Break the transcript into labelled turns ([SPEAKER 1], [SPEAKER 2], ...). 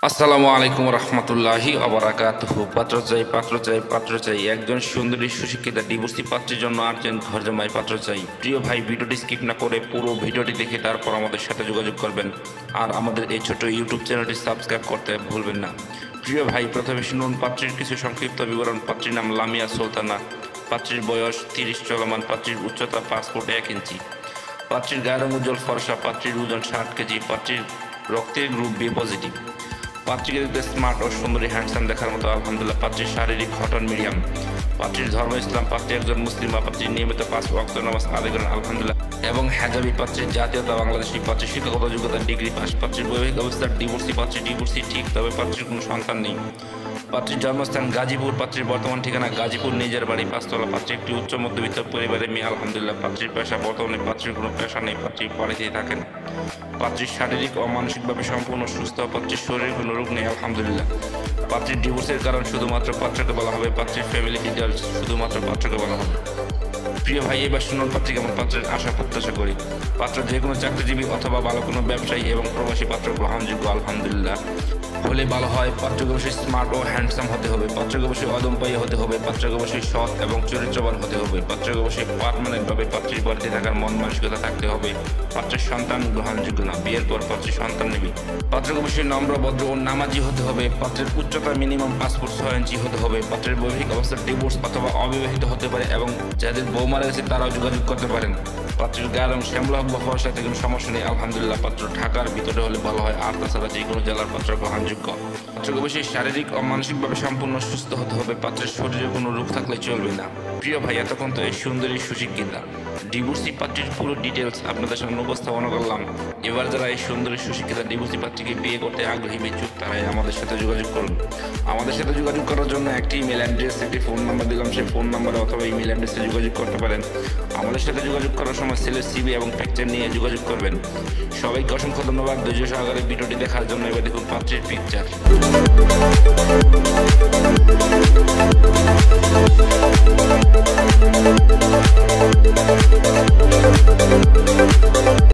[SPEAKER 1] আসসালামু আলাইকুম রহমতুল্লাহি আবরাকাতুহু। পাত্র চাই একজন সুন্দরী সুশিক্ষিতা ডিভোর্সি পাত্রের জন্য আর্জেন্ট ঘর জামাই পাত্র চাই। প্রিয় ভাই, ভিডিওটি স্কিপ না করে পুরো ভিডিওটি দেখে তারপর আমাদের সাথে যোগাযোগ করবেন। আর আমাদের এই ছোট ইউটিউব চ্যানেলটি সাবস্ক্রাইব করতে ভুলবেন না। প্রিয় ভাই, প্রথমে শুনুন পাত্রীর কিছু সংক্ষিপ্ত বিবরণ। পাত্রীর নাম লামিয়া সুলতানা। পাত্রীর বয়স 30 চলমান। পাত্রীর উচ্চতা 5 ফুট 1 ইঞ্চি। পাত্রীর গায়ের রং উজ্জ্বল ফর্সা। পাত্রীর ওজন 60 কেজি। পাত্রীর রক্তের গ্রুপ বি পজিটিভ। পাত্রীকে দেখতে স্মার্ট ও সুন্দরী হ্যান্ডসাম দেখার মতো আলহামদুলিল্লাহ। পাত্রীর শারীরিক গঠন মিডিয়াম। পাত্রীর ধর্ম ইসলাম। পাত্রী একজন মুসলিম বা পাত্রীর নিয়মিত 5 ওয়াক্ত নামাজ আদায় করেন আলহামদুলিল্লাহ এবং হেজাবি। পাত্রীর জাতীয়তা বাংলাদেশী। পাত্রীর শিক্ষাগত যোগ্যতা ডিগ্রি পাস। পাত্রীর বৈবাহিক অবস্থা ডিভোর্সি। পাত্রীর ডিভোর্সি ঠিক, তবে পাত্রীর কোনো সন্তান নেই। পাত্রীর জন্মস্থান গাজীপুর। পাত্রীর বর্তমান ঠিকানা গাজীপুর, নিজের বাড়ি 5 তলা। পাত্রী একটি উচ্চ মধ্যবিত্ত পরিবারের মেয়ে আলহামদুলিল্লাহ। পাত্রীর পেশা বর্তমানে পাত্রীর কোনো পেশা নেই। পাত্রী বাড়িতেই থাকেন। পাত্রীর শারীরিক ও মানসিকভাবে সম্পূর্ণ সুস্থ। পাত্রীর শরীরে কোনো রোগ নেই আলহামদুলিল্লাহ। পাত্রীর ডিভোর্সের কারণ শুধুমাত্র পাত্রকে বলা হবে। পাত্রীর ফ্যামিলি ডিটেলস শুধুমাত্র পাত্রকে বলা হবে। প্রিয় ভাই, এবার শুনুন পাত্রী কেমন। পাত্রের আশা প্রত্যাশা করি পাত্র যে কোনো চাকরিজীবী অথবা ভালো কোনো ব্যবসায়ী এবং প্রবাসী পাত্র গ্রহণযোগ্য আলহামদুলিল্লাহ হলে ভালো হয়। পাত্রকে অবশ্যই স্মার্ট ও হ্যান্ডসাম হতে হবে। পাত্রকে অবশ্যই অদম্পায়ী হতে হবে। পাত্রকে অবশ্যই সৎ এবং চরিত্রবান হতে হবে। পাত্রকে অবশ্যই পার্মানেন্টভাবে পাত্রীর বাড়িতে থাকার মন মানসিকতা থাকতে হবে। পাত্রের সন্তান গ্রহণযোগ্য না, বিয়ের পর পাত্রীর সন্তান নেবে। পাত্রকে অবশ্যই নম্র, ভদ্র ও নামাজি হতে হবে। পাত্রের উচ্চতা মিনিমাম 5 ফুট 6 ইঞ্চি হতে হবে। পাত্রের বৈবাহিক অবস্থা ডিভোর্স অথবা অবিবাহিত হতে পারে এবং যাদের বউ মারা গেছে তারাও যোগাযোগ করতে পারেন। পাত্রের গায়ের রং শ্যামলা হোক বা ফর্সাতে কোনো সমস্যা নেই আলহামদুলিল্লাহ। পাত্র ঢাকার ভিতরে হলে ভালো হয়, আর তাছাড়া যে কোনো জেলার পাত্র গ্রহণযোগ্য। পাত্রকে অবশ্যই শারীরিক ও মানসিকভাবে সম্পূর্ণ সুস্থ হতে হবে। পাত্রের শরীরে কোনো রোগ থাকলে চলবে না। প্রিয় ভাই, এতক্ষণ তো এই সুন্দরী সুশিক্ষিতা ডিভোর্সি পাত্রীর পুরো ডিটেলস আপনাদের সামনে উপস্থাপনা করলাম। এবার যারা এই সুন্দরী সুশিক্ষিতা ডিভোর্সি পাত্রীকে বিয়ে করতে আগ্রহী বিচ্ছুক, তারাই আমাদের সাথে যোগাযোগ করুন। আমাদের সাথে যোগাযোগ করার জন্য একটি ইমেল অ্যাড্রেস, একটি ফোন নাম্বার দিলাম। সেই ফোন নাম্বারে অথবা ইমেল অ্যাড্রেসে যোগাযোগ করতে পারেন। আমাদের সাথে যোগাযোগ করার সময় ছেলের সিভি এবং পিকচার নিয়ে যোগাযোগ করবেন। সবাইকে অসংখ্য ধন্যবাদ ধৈর্য সহকারে ভিডিওটি দেখার জন্য। এবার দেখুন পাত্রীর পিকচার।